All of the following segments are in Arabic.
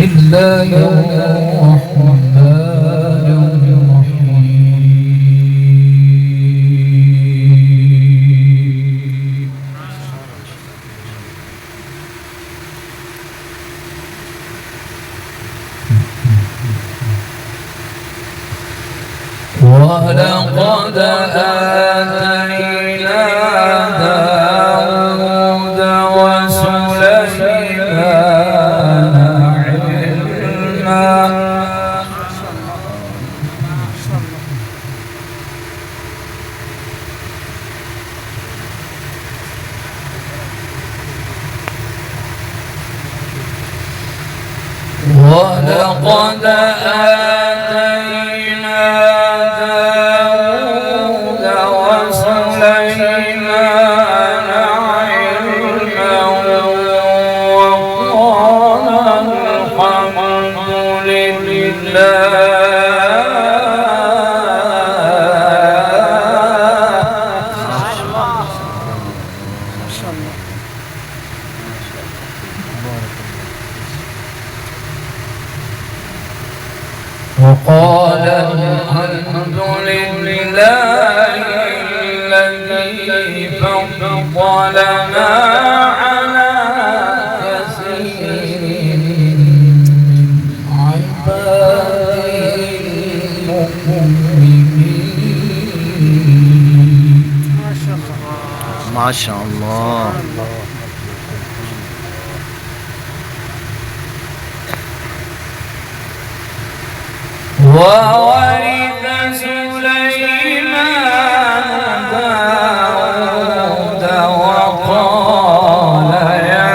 الله الرحمن الرحيم. ولقد آتينا داود وسليمان علما. ولقد آتينا داود وسليمان علما وقال الحمد لله. وقال الحمد لله الذي فضلنا على كثير من عباده المؤمنين. ما شاء الله. وورث سليمان داود وقال يا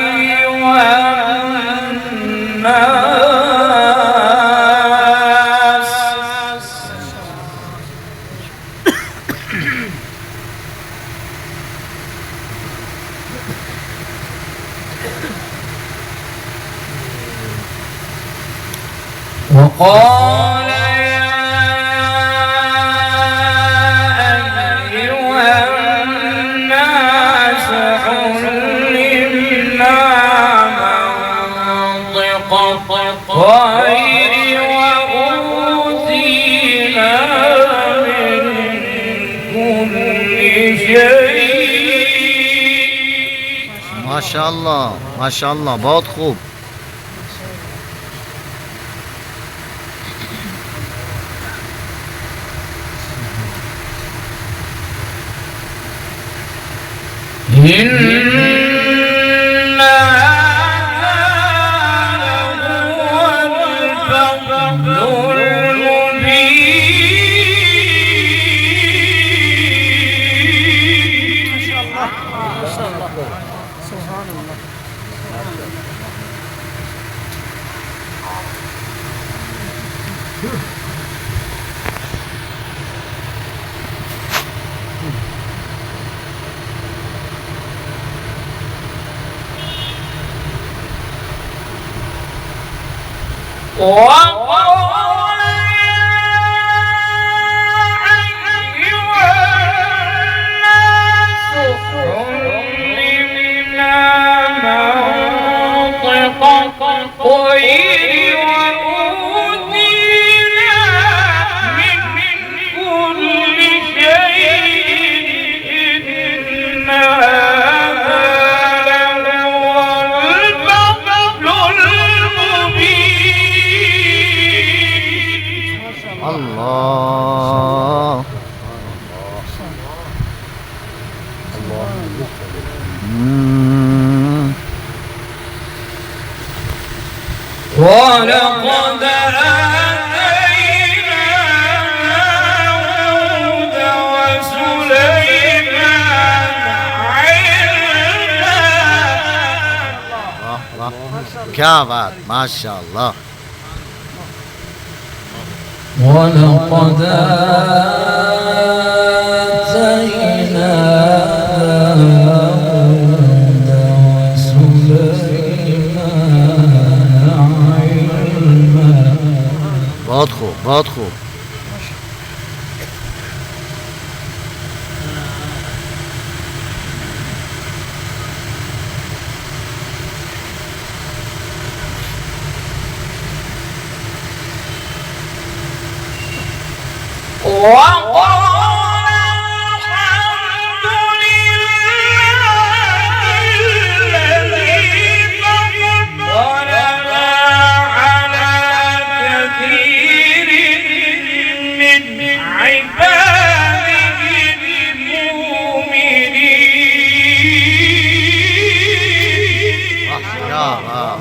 أيها الناس وقال يا أيها الناس علمنا منطق الطير وأوتينا من كل شيء. ما شاء الله ما شاء الله बहुत खूब. إن هذا لهو الفضل المبين. ما شاء الله ما شاء الله سبحان الله. وقال يا أيها الناس علمنا منطق الطير وأوتينا من كل شيء. إن هذا لهو الفضل المبين. الله. ولقد آتينا داود وسليمان علما. क्या बात माशाअल्लाह. ولقد آتينا داود وسليمان علما. बहुत खूब बहुत खूब.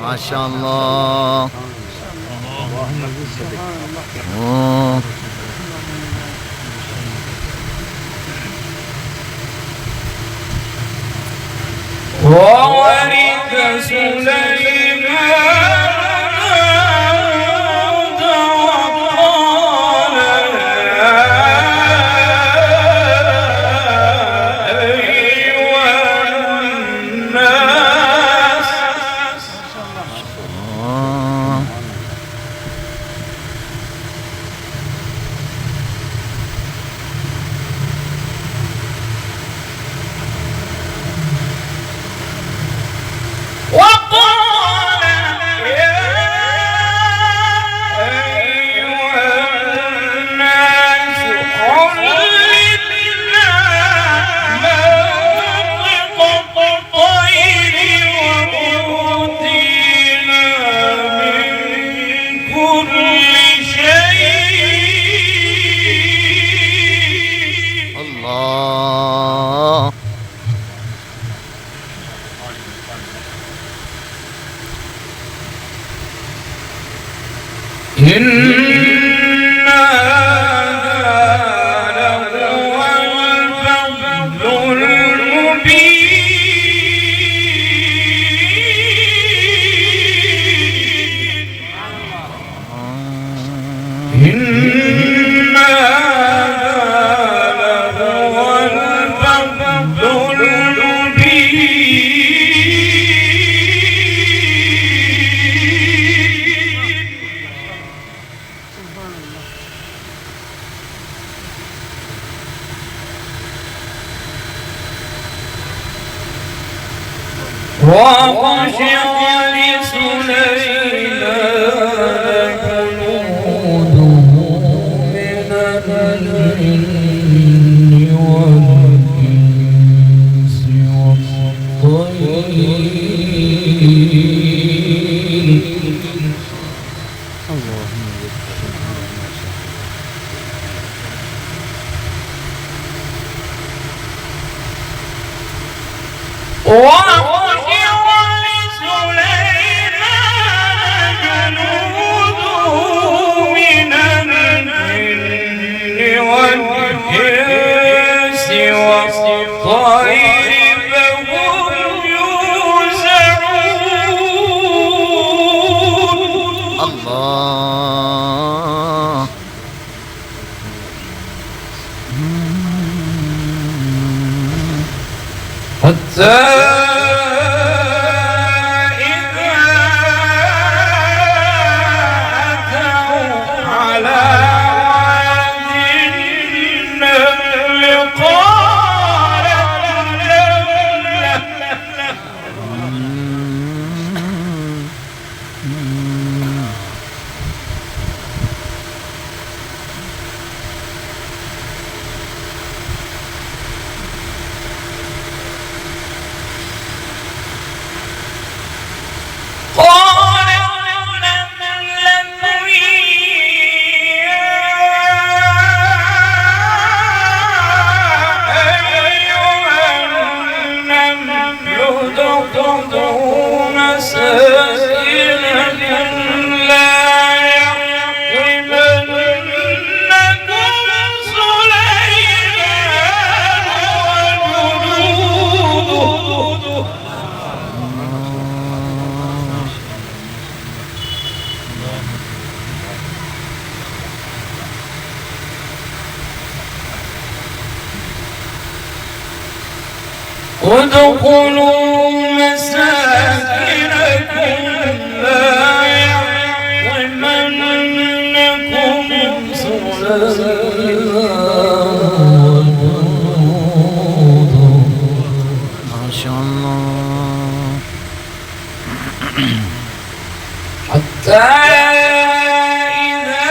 ما شاء الله. أوه. وورث سليمان وخشع لسليمان جنوده من الجن والإنس والطير. حتى إذا أتوا على واد النمل قالت النملة ادخلوا مساكنكم لا يحطمنكم سليمان وجنوده. ما شاء الله. حتى إذا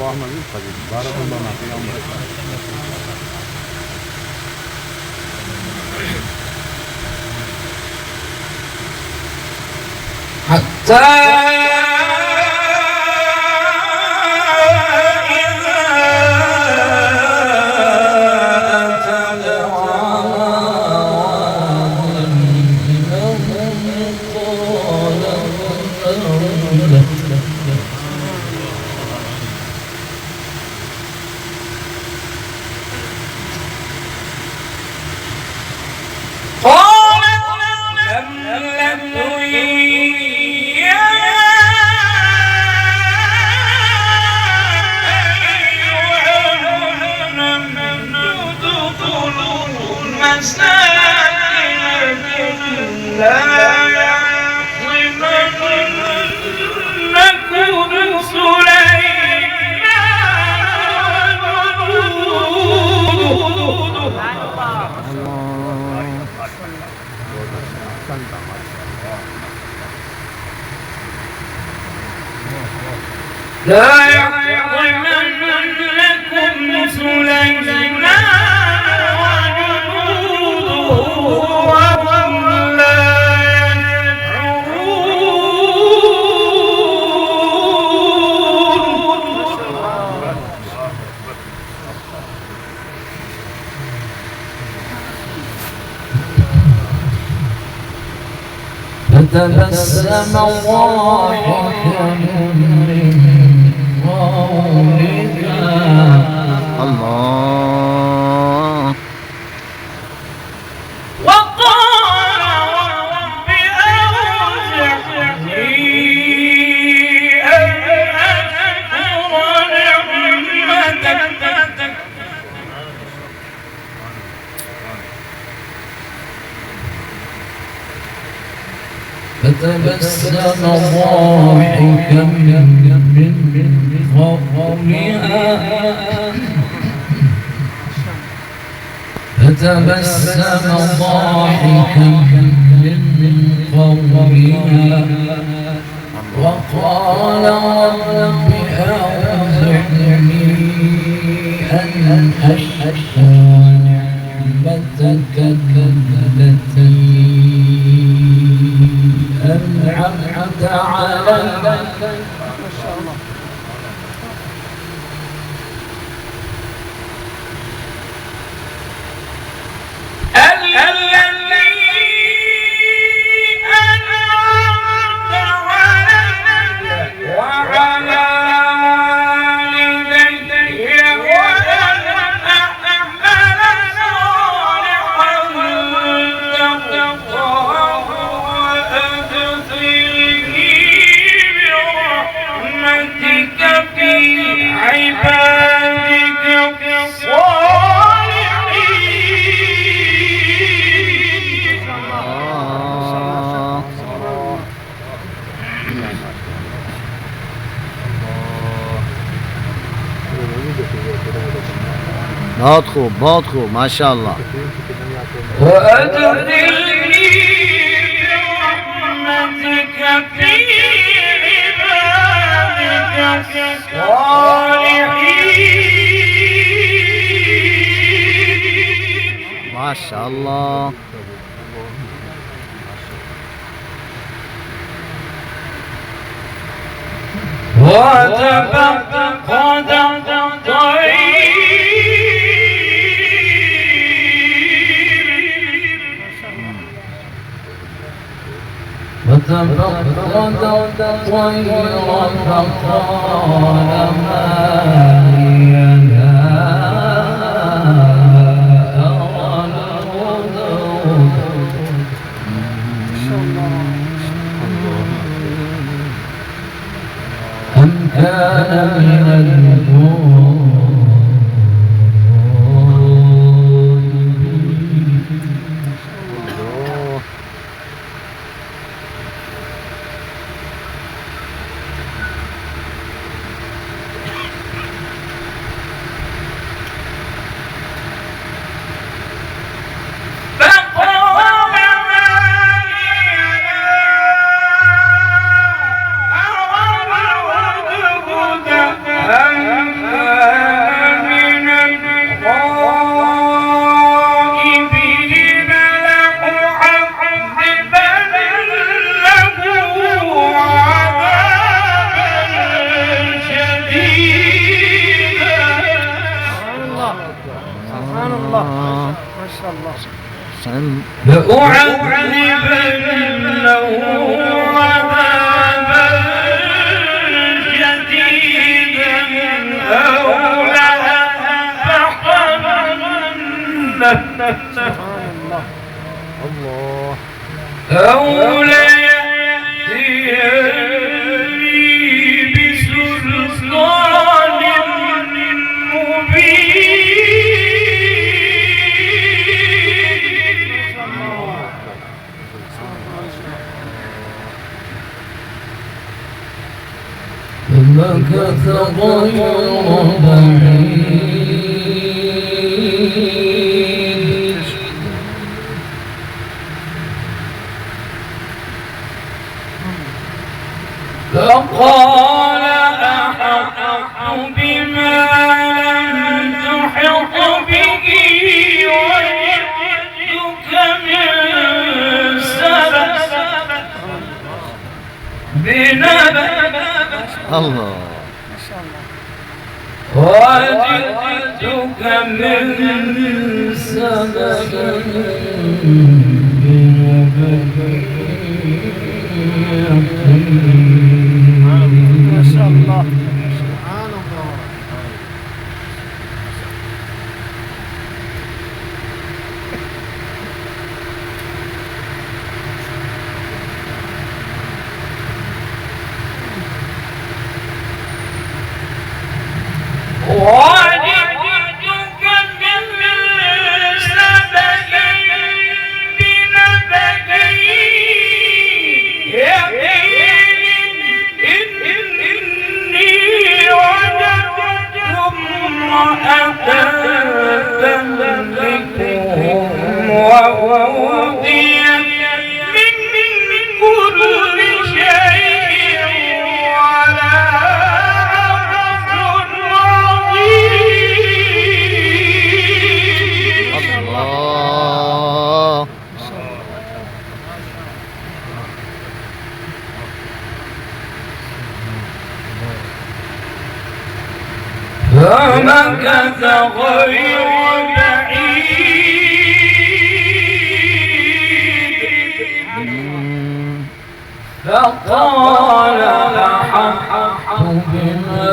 اللهم امين حبيبي، بارك الله في عمرك. حتى لا يحطمنكم سليمان وجنوده وهم لا يشعرون. فتبسم ضاحكا الله. وقال رب أوزعني أن أشكر نعمتك فتبسم ضاحكا من قولها فتبسم ضاحكا من قولها وقال رب أوزعني أن أشكر نعمتك التي أنعمت علي. बहुत खूब, बहुत खूब, माशाअल्लाह. وأدخلني برحمتك في عبادك الصالحين. माशाअल्लाह. وتفقد الطير فتفقد الطير فقال ما لي لا أرى الهدهد أم كان من الجن لأعذبنه عذابا شديدا أو لأذبحنه أو ليأتيني بسلطان مبين فمكث غير بعيد فقال أحطت بما لم تحط به وجئتك من سبأ بنبأ الله وجئتك من سبأ بنبأ ما شاء الله. وجئتك من سبأ بنبأ يقين إني وجدت امرأة تملكهم وأوتيت من كل شيء ولا الله فمكث غير بعيد فقال أحطت بما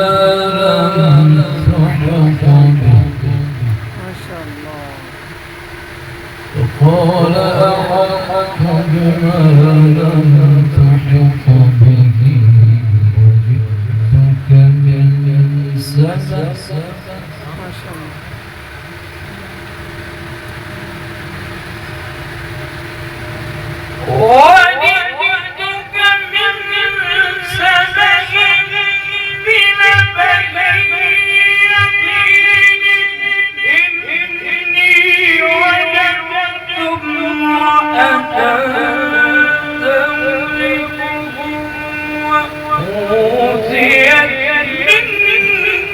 لم تحط به ما شاء الله. فقال أحطت بما لم تحط به وجئتك من سبأ ما شاء الله. وجئتك من سبأ بنبأ يقين إني وجدت امرأة تملكهم وأوتيت من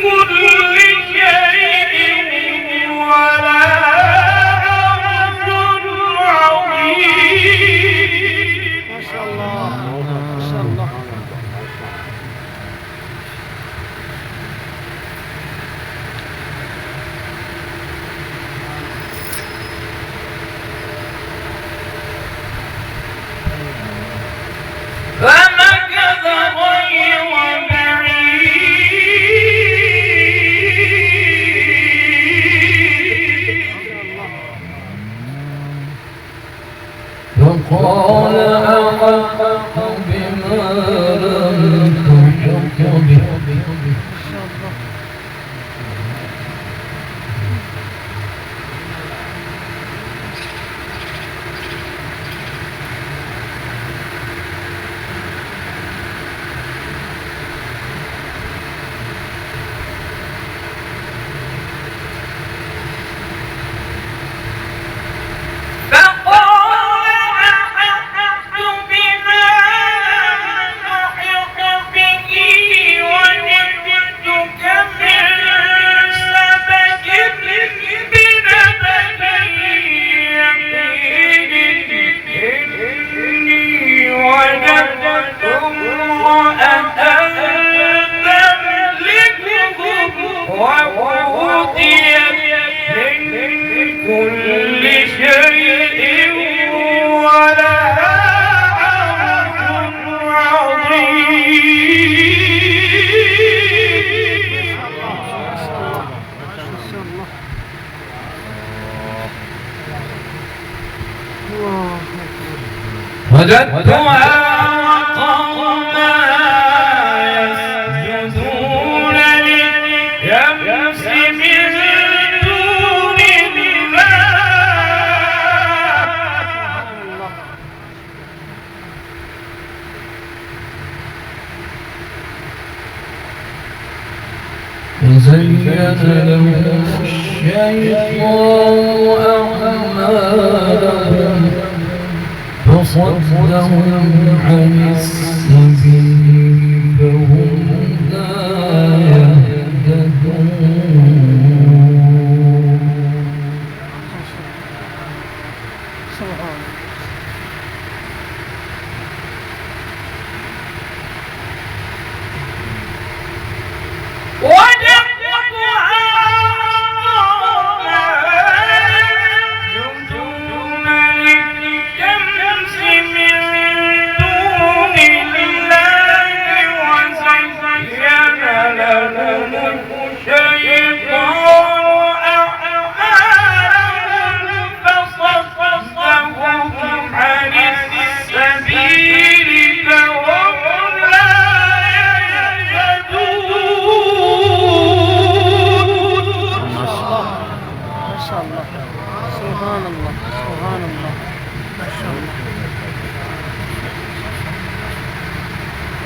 كل شيء ولا عرش عظيم قال أحطت بما لم تحط به وجدتها وقومها يسجدون للشمس من دون الله وزين لهم الشيطان أعمالهم فصدهم عن السبيل فهم لا يهتدون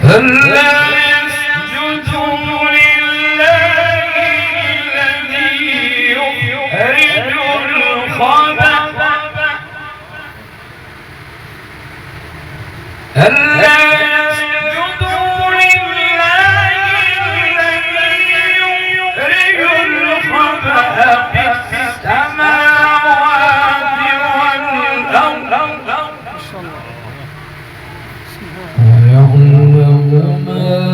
ألا يسجدوا لله الذي يخرج الخبأ ألا يسجدوا لله الذي يخرج الخبأ في السماوات والأرض ويعلم ما